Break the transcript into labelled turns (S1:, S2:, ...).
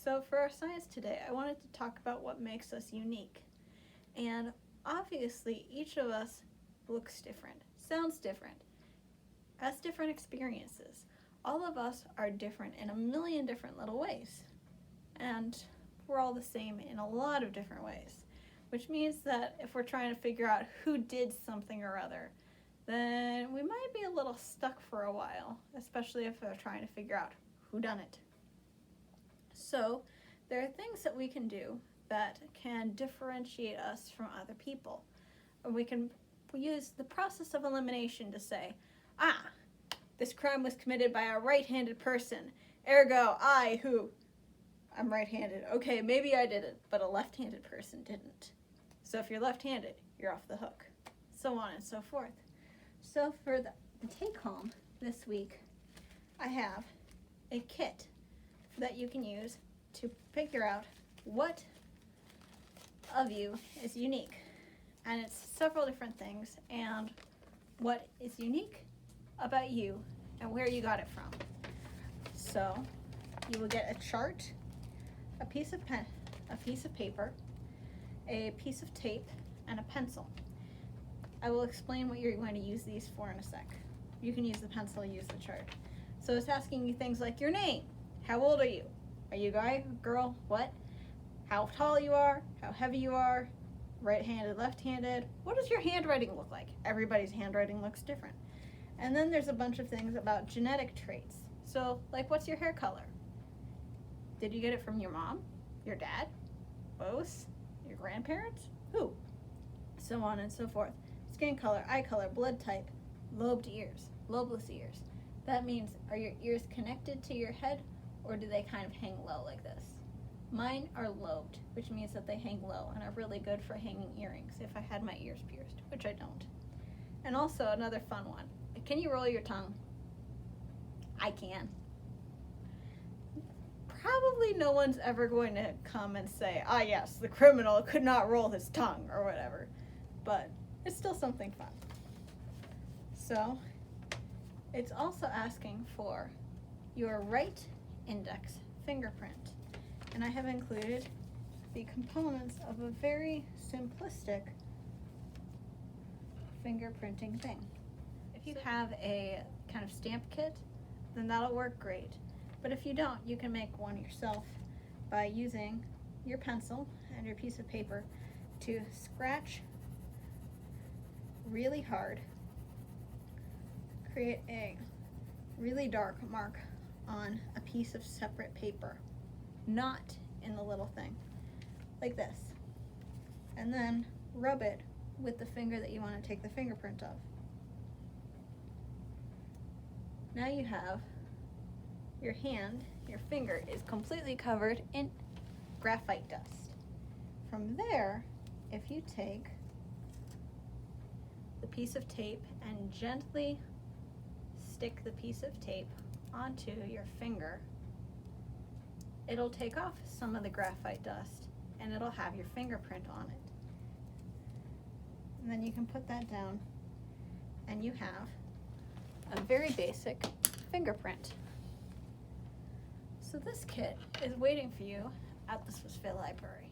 S1: So for our science today, I wanted to talk about what makes us unique. And obviously, each of us looks different, sounds different, has different experiences. All of us are different in a million different little ways. And we're all the same in a lot of different ways, which means that if we're trying to figure out who did something or other, then we might be a little stuck for a while, especially if we're trying to figure out who done it. So there are things that we can do that can differentiate us from other people. Or we can use the process of elimination to say, this crime was committed by a right-handed person, ergo I'm right-handed. Okay, maybe I did it, but a left-handed person didn't. So if you're left-handed, you're off the hook. So on and so forth. So for the take-home this week, I have a kit that you can use to figure out what of you is unique. And it's several different things, and what is unique about you and where you got it from. So you will get a chart, a piece of pen, a piece of paper, a piece of tape, and a pencil. I will explain what you're going to use these for in a sec. You can use the pencil, use the chart. So it's asking you things like your name, how old are you a guy, girl, what, how tall you are, how heavy you are, right-handed, left-handed, what does your handwriting look like? Everybody's handwriting looks different. And then there's a bunch of things about genetic traits. So, like, what's your hair color? Did you get it from your mom, your dad, both, your grandparents? Who? So on and so forth. Skin color, eye color, blood type, lobed ears, lobeless ears. That means, are your ears connected to your head, or do they kind of hang low like this? Mine are lobed, which means that they hang low and are really good for hanging earrings if I had my ears pierced, which I don't. And also another fun one. Can you roll your tongue? I can. Probably no one's ever going to come and say, yes, the criminal could not roll his tongue or whatever. But it's still something fun. So it's also asking for your right index fingerprint. And I have included the components of a very simplistic fingerprinting thing. If you have a kind of stamp kit, then that'll work great. But if you don't, you can make one yourself by using your pencil and your piece of paper to scratch really hard, create a really dark mark on a piece of separate paper, not in the little thing, like this. And then rub it with the finger that you want to take the fingerprint of. Now you have your hand, your finger is completely covered in graphite dust. From there, if you take the piece of tape and gently stick the piece of tape onto your finger, it'll take off some of the graphite dust and it'll have your fingerprint on it. And then you can put that down and you have a very basic fingerprint. So this kit is waiting for you at the Swissvale Library.